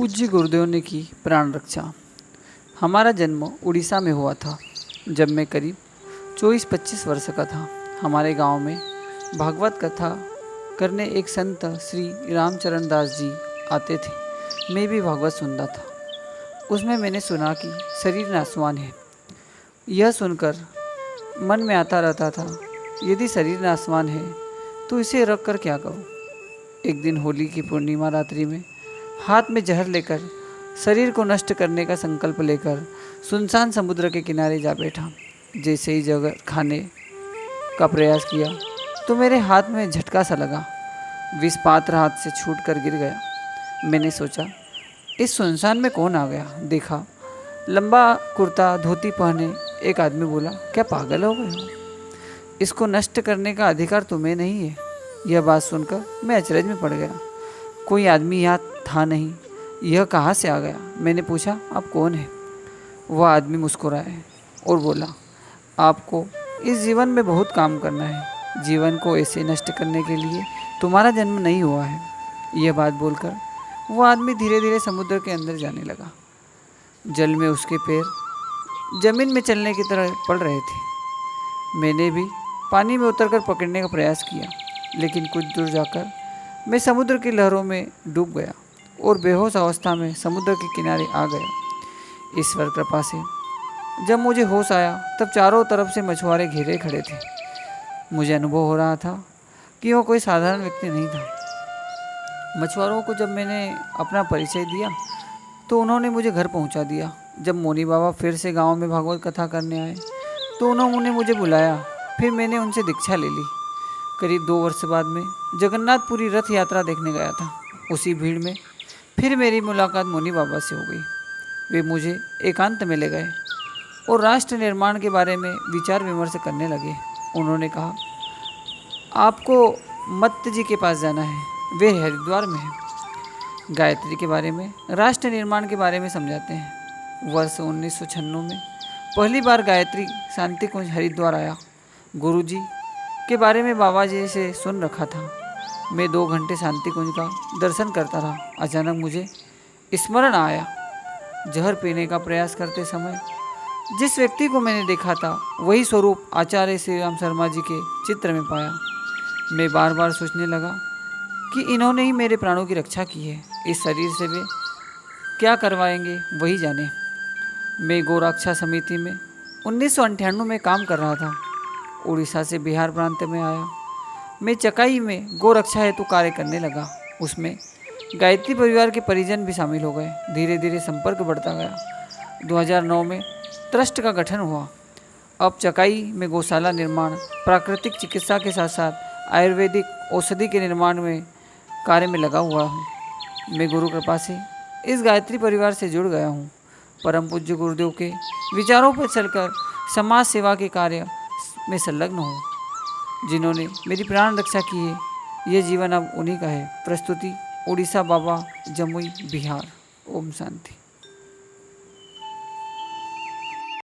पूज्य गुरुदेव ने की प्राण रक्षा। हमारा जन्म उड़ीसा में हुआ था। जब मैं करीब 24-25 वर्ष का था, हमारे गांव में भागवत कथा करने एक संत श्री रामचरण दास जी आते थे। मैं भी भागवत सुनता था। उसमें मैंने सुना कि शरीर नाशवान है। यह सुनकर मन में आता रहता था, यदि शरीर नाशवान है तो इसे रख कर क्या करूं। एक दिन होली की पूर्णिमा रात्रि में हाथ में जहर लेकर शरीर को नष्ट करने का संकल्प लेकर सुनसान समुद्र के किनारे जा बैठा। जैसे ही जहर खाने का प्रयास किया तो मेरे हाथ में झटका सा लगा। विष पात्र हाथ से छूट कर गिर गया। मैंने सोचा, इस सुनसान में कौन आ गया। देखा, लंबा कुर्ता धोती पहने एक आदमी बोला, क्या पागल हो गए हो? इसको नष्ट करने का अधिकार तुम्हें नहीं है। यह बात सुनकर मैं अचरज में पड़ गया। कोई आदमी यहाँ था नहीं, यह कहाँ से आ गया। मैंने पूछा, आप कौन है? वह आदमी मुस्कुराया और बोला, आपको इस जीवन में बहुत काम करना है। जीवन को ऐसे नष्ट करने के लिए तुम्हारा जन्म नहीं हुआ है। यह बात बोलकर वह आदमी धीरे धीरे समुद्र के अंदर जाने लगा। जल में उसके पैर जमीन में चलने की तरह पड़ रहे थे। मैंने भी पानी में उतरकर पकड़ने का प्रयास किया, लेकिन कुछ दूर जाकर मैं समुद्र की लहरों में डूब गया और बेहोश अवस्था में समुद्र के किनारे आ गया। ईश्वर कृपा से जब मुझे होश आया तब चारों तरफ से मछुआरे घेरे खड़े थे। मुझे अनुभव हो रहा था कि वह कोई साधारण व्यक्ति नहीं था। मछुआरों को जब मैंने अपना परिचय दिया तो उन्होंने मुझे घर पहुंचा दिया। जब मोनी बाबा फिर से गांव में भागवत कथा करने आए तो उन्होंने मुझे बुलाया। फिर मैंने उनसे दीक्षा ले ली। करीब 2 वर्ष बाद में जगन्नाथपुरी रथ यात्रा देखने गया था। उसी भीड़ में फिर मेरी मुलाकात मोनी बाबा से हो गई। वे मुझे एकांत में ले गए और राष्ट्र निर्माण के बारे में विचार विमर्श करने लगे। उन्होंने कहा, आपको मत्त जी के पास जाना है, वे हरिद्वार में हैं। गायत्री के बारे में, राष्ट्र निर्माण के बारे में समझाते हैं। वर्ष 1996 में पहली बार गायत्री शांति कुंज हरिद्वार आया। गुरुजी के बारे में बाबा जी से सुन रखा था। मैं 2 घंटे शांति कुंज का दर्शन करता रहा। अचानक मुझे स्मरण आया, जहर पीने का प्रयास करते समय जिस व्यक्ति को मैंने देखा था वही स्वरूप आचार्य श्री राम शर्मा जी के चित्र में पाया। मैं बार बार सोचने लगा कि इन्होंने ही मेरे प्राणों की रक्षा की है। इस शरीर से वे क्या करवाएंगे वही जाने। मैं गौरक्षा समिति में 1998 में काम कर रहा था। उड़ीसा से बिहार प्रांत में आया। मैं चकाई में गौरक्षा हेतु कार्य करने लगा। उसमें गायत्री परिवार के परिजन भी शामिल हो गए। धीरे धीरे संपर्क बढ़ता गया। 2009 में ट्रस्ट का गठन हुआ। अब चकाई में गौशाला निर्माण, प्राकृतिक चिकित्सा के साथ साथ आयुर्वेदिक औषधि के निर्माण में कार्य में लगा हुआ हूँ। मैं गुरु कृपा से इस गायत्री परिवार से जुड़ गया हूँ। परम पूज्य गुरुदेव के विचारों पर चलकर समाज सेवा के कार्य में संलग्न हूँ। जिन्होंने मेरी प्राण रक्षा की है, यह जीवन अब उन्हीं का है। प्रस्तुति उड़ीसा बाबा, जमुई, बिहार। ओम शांति।